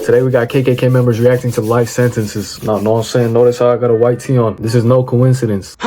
Today we got KKK members reacting to life sentences. No, know what I'm saying? Notice how I got a white tee on. This is no coincidence.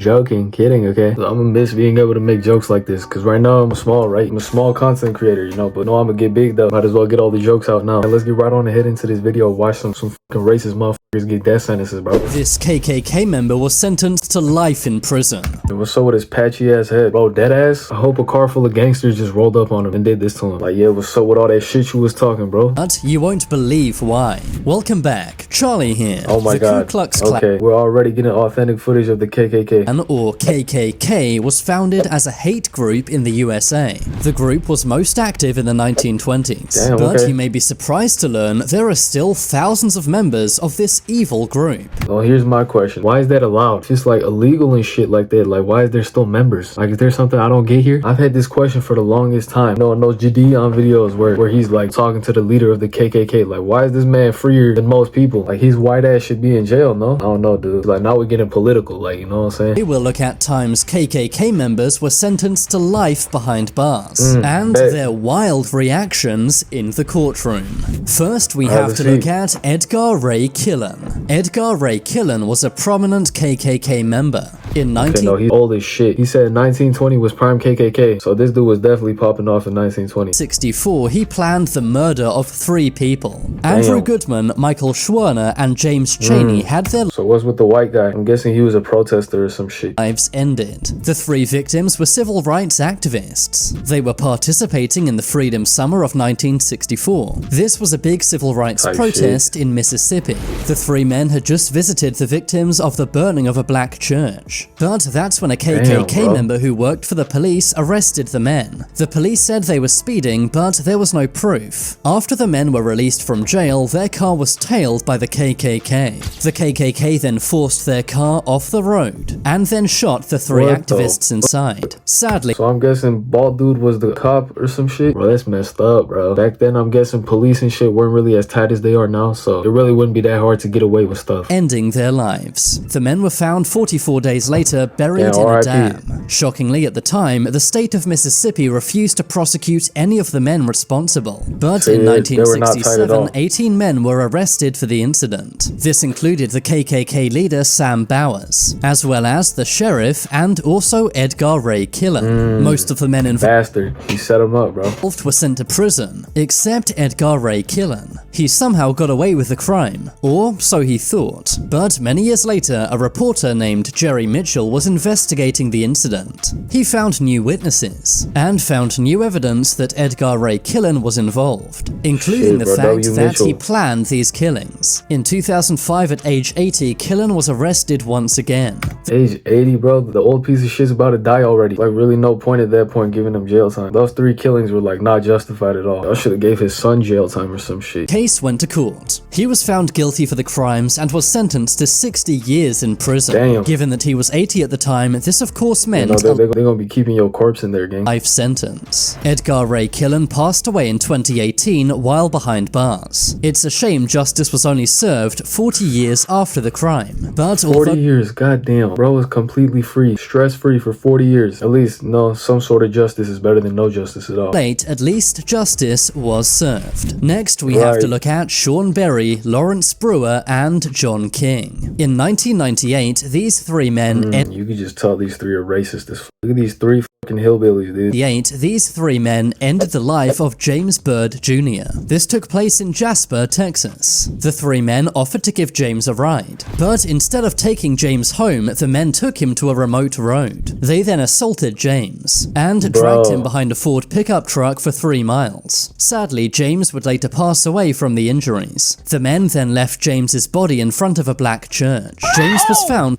Joking, kidding, okay? So I'm gonna miss being able to make jokes like this, because right now I'm small, right? I'm a small content creator, you know, but no, I'm gonna get big though. Might as well get all the jokes out now. And let's get right on ahead into this video. Watch some fucking racist motherfuckers get death sentences, bro. This KKK member was sentenced to life in prison. And what's up with his patchy ass head? Bro, dead ass? I hope a car full of gangsters just rolled up on him and did this to him. Like, yeah, what's up with all that shit you was talking, bro? But you won't believe why. Welcome back, Charlie here. Oh my god. Ku Klux Klan, okay, we're already getting authentic footage of the KKK. or KKK, was founded as a hate group in the USA. The group was most active in the 1920s. Damn, but okay. you may be surprised to learn there are still thousands of members of this evil group. Well, here's my question. Why is that allowed? It's just like illegal and shit like that. Like, why is there still members? Like, is there something I don't get here? I've had this question for the longest time. You know, in those Gideon videos where he's like talking to the leader of the KKK. Like, why is this man freer than most people? Like, his white ass should be in jail, no? I don't know, dude. Like, now we're getting political, like, you know what I'm saying? We will look at times KKK members were sentenced to life behind bars, and their wild reactions in the courtroom. First, we have to look at Edgar Ray Kllan. Edgar Ray Kllan was a prominent KKK member. In no, he's old as shit. He said 1920 was prime KKK, so this dude was definitely popping off in 1920. 1964, he planned the murder of 3 people. Andrew Goodman, Michael Schwerner, and James Chaney had their So what's with the white guy? I'm guessing he was a protester or some shit. lives ended. The 3 victims were civil rights activists. They were participating in the Freedom Summer of 1964. This was a big civil rights protest in Mississippi. The 3 men had just visited the victims of the burning of a black church. But that's when a KKK member who worked for the police arrested the men. The police said they were speeding, but there was no proof. After the men were released from jail, their car was tailed by the KKK. The KKK then forced their car off the road, and then shot the 3 activists inside. Sadly, so I'm guessing bald dude was the cop or some shit? Bro, that's messed up, bro. Back then, I'm guessing police and shit weren't really as tight as they are now, so it really wouldn't be that hard to get away with stuff. Ending their lives. The men were found 44 days later, buried in a dam. Shockingly, at the time, the state of Mississippi refused to prosecute any of the men responsible. But in 1967, 18 men were arrested for the incident. This included the KKK leader Sam Bowers, as well as the sheriff and also Edgar Ray Kllan. Most of the men involved He set him up, bro. were sent to prison, except Edgar Ray Kllan. He somehow got away with the crime, or so he thought. But many years later, a reporter named Jerry Mitchell was investigating the incident. He found new witnesses, and found new evidence that Edgar Ray Kllan was involved, including the fact that he planned these killings. In 2005, at age 80, Kllan was arrested once again. Age 80, bro? The old piece of shit's about to die already. Like, really no point at that point giving him jail time. Those 3 killings were, like, not justified at all. I should have gave his son jail time or some shit. Case went to court. He was found guilty for the crimes and was sentenced to 60 years in prison. Damn. Given that he was 80 at the time, this of course meant they're gonna be keeping your corpse in there, gang. life sentence. Edgar Ray Kllan passed away in 2018 while behind bars. It's a shame justice was only served 40 years after the crime. But 40 years, goddamn. Bro was completely free, stress-free for 40 years. At least, no, some sort of justice is better than no justice at all. late, at least justice was served. Next, we have to look at Shaun, Lawrence Brewer, and John King. In 1998, these 3 men you could just tell these 3 are racist as f. Look at these 3 fucking hillbillies, dude. These 3 men ended the life of James Byrd Jr. This took place in Jasper, Texas. The 3 men offered to give James a ride, but instead of taking James home, the men took him to a remote road. They then assaulted James, and dragged him behind a Ford pickup truck for 3 miles. Sadly, James would later pass away from the injuries. The men then left James's body in front of a black church. James was found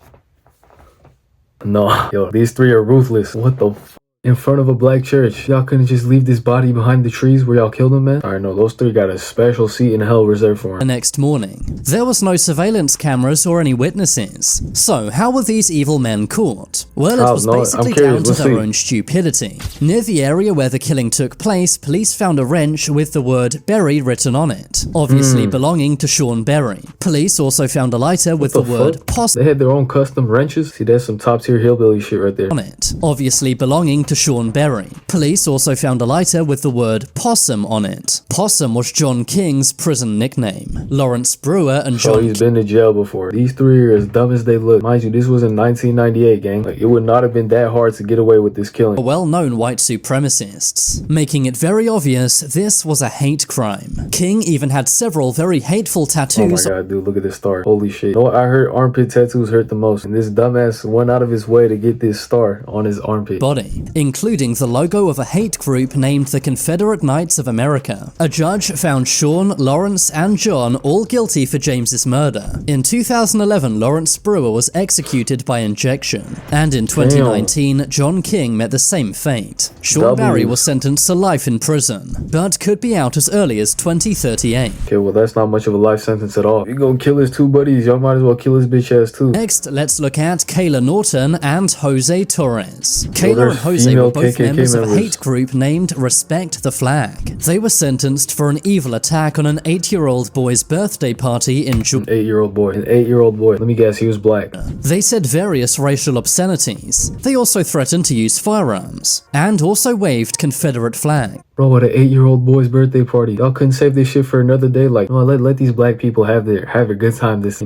No, yo, these 3 are ruthless. What the f? In front of a black church. Y'all couldn't just leave this body behind the trees where y'all killed him, man? Alright, no, those 3 got a special seat in hell reserved for him. The next morning, there was no surveillance cameras or any witnesses. So, how were these evil men caught? Well, it was basically down to their own stupidity. Near the area where the killing took place, police found a wrench with the word Berry written on it, obviously belonging to Shaun Berry. Police also found a lighter with the word They had their own custom wrenches? See, that's some top tier hillbilly shit right there. On it, obviously belonging to Shaun Berry. Police also found a lighter with the word Possum on it. Possum was John King's prison nickname. Lawrence Brewer and John... Oh, he's been to jail before. These three are as dumb as they look. Mind you, this was in 1998, gang. Like, it would not have been that hard to get away with this killing. Well-known white supremacists, making it very obvious this was a hate crime. King even had several very hateful tattoos. Oh my god, dude, look at this star. Holy shit. You know what? I heard armpit tattoos hurt the most, and this dumbass went out of his way to get this star on his armpit. Body, including the logo of a hate group named the Confederate Knights of America. A judge found Shaun, Lawrence, and John all guilty for James's murder. In 2011, Lawrence Brewer was executed by injection, and in 2019, John King met the same fate. Shaun Berry was sentenced to life in prison, but could be out as early as 2038. Okay, well that's not much of a life sentence at all. If you gonna kill his two buddies, y'all might as well kill his bitch ass too. Next, let's look at Kayla Norton and Jose Torres. Kayla and Jose were both KKK members of a hate group named Respect the Flag. They were sentenced for an evil attack on an 8-year-old boy's birthday party in June. An 8-year-old boy. An 8-year-old boy. Let me guess, he was black. They said various racial obscenities. They also threatened to use firearms, and also waved Confederate flags. Bro, at an 8-year-old boy's birthday party, y'all couldn't save this shit for another day. Like, no, let these black people have a good time. This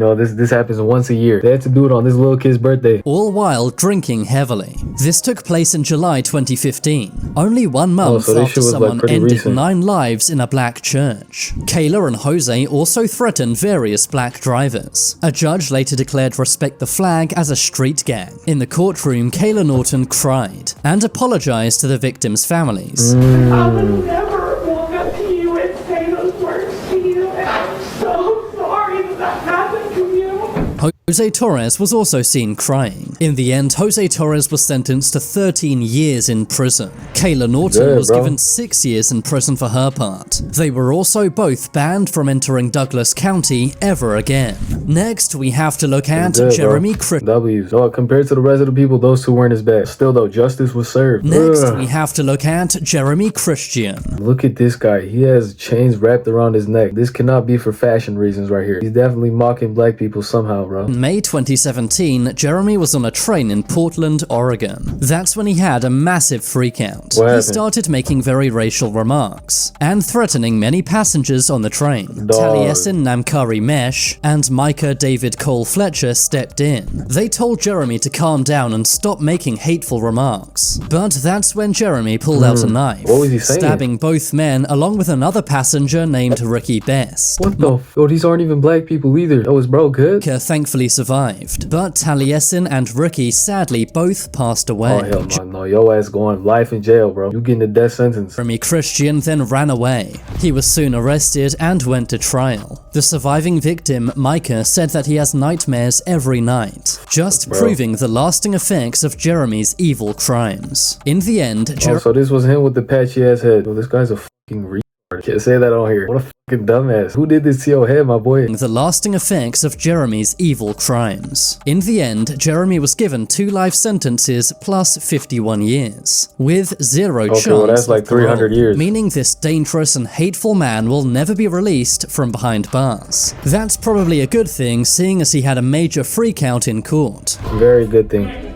happens once a year. They had to do it on this little kid's birthday. All while drinking heavily. This took place in July 2015, only 1 month after someone ended 9 lives in a black church. Kayla and Jose also threatened various black drivers. A judge later declared Respect the Flag as a street gang. In the courtroom, Kayla Norton cried and apologized to the victims' families. I would never walk up to you and say those words to you, and I'm so sorry that happened to you. Jose Torres was also seen crying. In the end, Jose Torres was sentenced to 13 years in prison. Kayla Norton was given 6 years in prison for her part. They were also both banned from entering Douglas County ever again. Next, we have to look at Jeremy Christian. W's. Oh, compared to the rest of the people, those two weren't as bad. Still though, justice was served. Next, we have to look at Jeremy Christian. Look at this guy. He has chains wrapped around his neck. This cannot be for fashion reasons right here. He's definitely mocking black people somehow, bro. In May 2017, Jeremy was on a train in Portland, Oregon. That's when he had a massive freakout. He started making very racial remarks and threatening many passengers on the train. Taliesin Namkari Mesh and Micah David Cole Fletcher stepped in. They told Jeremy to calm down and stop making hateful remarks. But that's when Jeremy pulled out a knife, what was he saying? stabbing both men along with another passenger named Ricky Best. What the f? Oh, these aren't even black people either. Oh, is bro good? Micah thankfully survived, but Taliesin and Ricky sadly both passed away. Oh hell no, yo ass going life in jail, bro. You getting a death sentence. Jeremy Christian then ran away. He was soon arrested and went to trial. The surviving victim, Micah, said that he has nightmares every night, just proving the lasting effects of Jeremy's evil crimes. In the end, so this was him with the patchy ass head. Oh, this guy's a fucking retard. Can't say that on here. What a fucking dumbass. Who did this to your head, my boy? The lasting effects of Jeremy's evil crimes. In the end, Jeremy was given 2 life sentences plus 51 years, with 0 chance well, that's like 300 years. Meaning this dangerous and hateful man will never be released from behind bars. That's probably a good thing, seeing as he had a major freakout in court. Very good thing.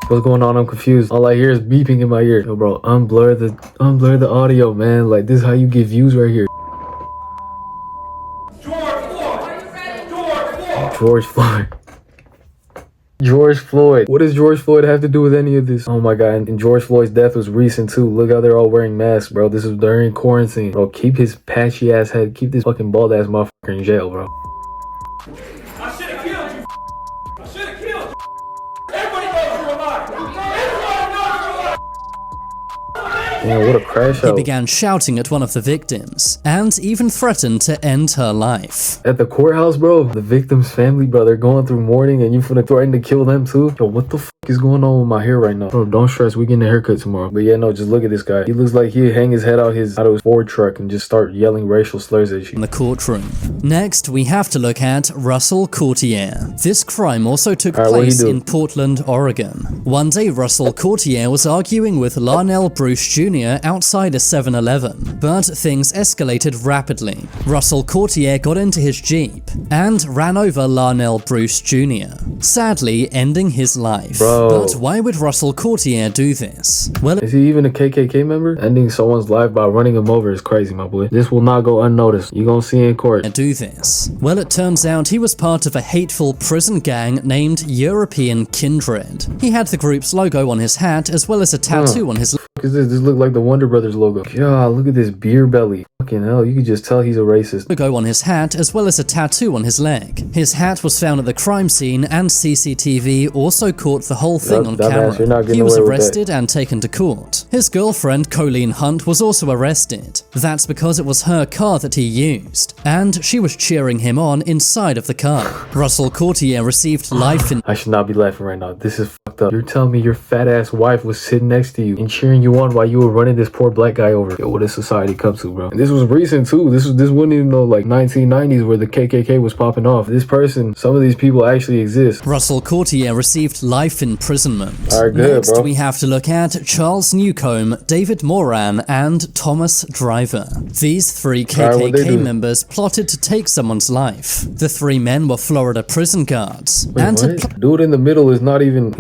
What's going on? I'm confused. All I hear is beeping in my ear. Yo, bro, unblur the audio, man. Like, this is how you get views right here. George Floyd. George Floyd. What does George Floyd have to do with any of this? Oh my god, and George Floyd's death was recent too. Look how they're all wearing masks, bro. This is during quarantine. Bro, keep his patchy ass head, keep this fucking bald ass motherfucker in jail, bro. I should have killed you. I should have killed you. Everybody knows you're alive. Damn, what a crash out. He began shouting at one of the victims, and even threatened to end her life. At the courthouse, bro, the victim's family, bro, they're going through mourning and you finna threaten to kill them too? Yo, what the f? is going on with my hair right now? Bro, don't stress, we getting a haircut tomorrow. But yeah, no, just look at this guy. He looks like he'd hang his head out of his Ford truck and just start yelling racial slurs at you. In the courtroom. Next, we have to look at Russell Cortiier. This crime also took place in Portland, Oregon. One day, Russell Cortiier was arguing with Larnell Bruce Jr. outside a 7-Eleven, but things escalated rapidly. Russell Cortiier got into his Jeep and ran over Larnell Bruce Jr., sadly ending his life. Bro. But why would Russell Cortiier do this? Well, is he even a KKK member? Ending someone's life by running him over is crazy, my boy. This will not go unnoticed. You gonna see in court. Do this? Well, it turns out he was part of a hateful prison gang named European Kindred. He had the group's logo on his hat as well as a tattoo on his This look like the Wonder Brothers logo. God, look at this beer belly. Fucking hell, you could just tell he's a racist. Logo on his hat as well as a tattoo on his leg. His hat was found at the crime scene and CCTV also caught the whole thing on camera. He was arrested and taken to court. His girlfriend, Colleen Hunt, was also arrested. That's because it was her car that he used, and she was cheering him on inside of the car. Russell Cortiier received life in— I should not be laughing right now. This is fucked up. You're telling me your fat ass wife was sitting next to you and cheering you on while you were running this poor black guy over. Yo, what does society come to, bro? And this was recent too. This wasn't even no like 1990s where the KKK was popping off. This person, some of these people actually exist. Russell Cortiier received life imprisonment. Alright, good, Next, bro. we have to look at Charles Newcomb, David Moran, and Thomas Driver. These three KKK members plotted to take someone's life. The three men were Florida prison guards. Wait, what? Dude in the middle is not even—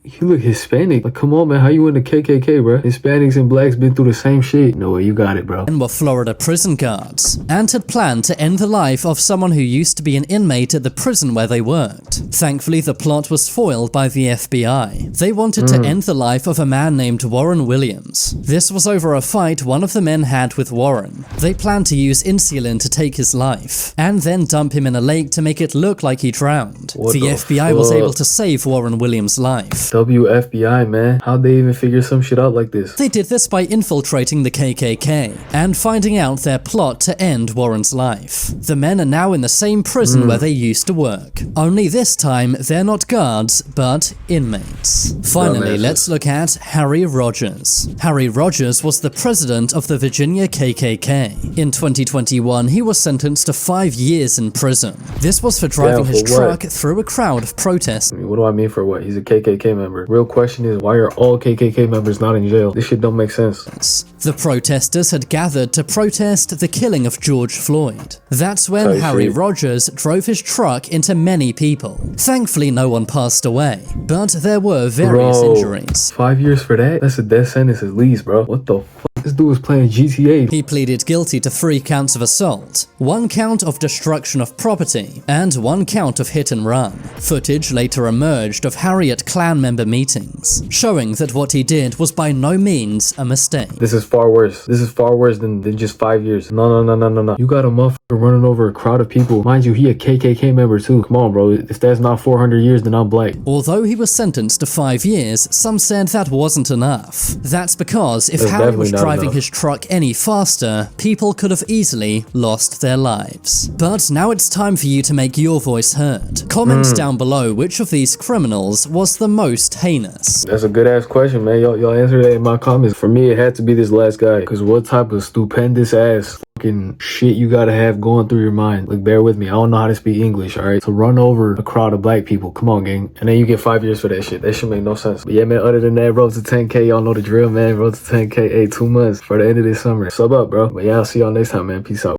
he look Hispanic. Like, come on, man, how you in the KKK, bro? Hispanics and blacks been through the same shit. No way, you got it, bro. And were Florida prison guards, and had planned to end the life of someone who used to be an inmate at the prison where they worked. Thankfully, the plot was foiled by the FBI. They wanted to end the life of a man named Warren Williams. This was over a fight one of the men had with Warren. They planned to use insulin to take his life, and then dump him in a lake to make it look like he drowned. The FBI was able to save Warren Williams' life. WFBI, man. How'd they even figure some shit out like this? They did this by infiltrating the KKK and finding out their plot to end Warren's life. The men are now in the same prison where they used to work. Only this time, they're not guards, but inmates. Finally, let's look at Harry Rogers. Harry Rogers was the president of the Virginia KKK. In 2021, he was sentenced to 5 years in prison. This was for driving his truck through a crowd of protesters. I mean, what do I mean for what? He's a KKK member. Real question is, why are all KKK members not in jail? This shit don't make sense. The protesters had gathered to protest the killing of George Floyd. That's when Harry Rogers drove his truck into many people. Thankfully, no one passed away, but there were various injuries. 5 years for that? That's a death sentence at least, bro. What the fuck? This dude was playing GTA. He pleaded guilty to 3 counts of assault, 1 count of destruction of property, and 1 count of hit and run. Footage later emerged of Harry at Klan member meetings, showing that what he did was by no means a mistake. This is far worse. This is far worse than just 5 years. No. You got a motherfucker running over a crowd of people. Mind you, he a KKK member too. Come on, bro. If that's not 400 years, then I'm black. Although he was sentenced to 5 years, some said that wasn't enough. That's because if Harry was driving his truck any faster, people could have easily lost their lives. But now it's time for you to make your voice heard. Comment down below which of these criminals was the most heinous. That's a good ass question, man. Y'all answer that in my comments. For me, it had to be this last guy, because what type of stupendous ass fucking shit you gotta have going through your mind. Like, bear with me, I don't know how to speak English, alright? To run over a crowd of black people, come on, gang. And then you get 5 years for that shit. That shit make no sense. But yeah, man, other than that, road to 10K, y'all know the drill, man. Road to 10K, hey, 2 months for the end of this summer. Sub up, bro. But yeah, I'll see y'all next time, man. Peace out.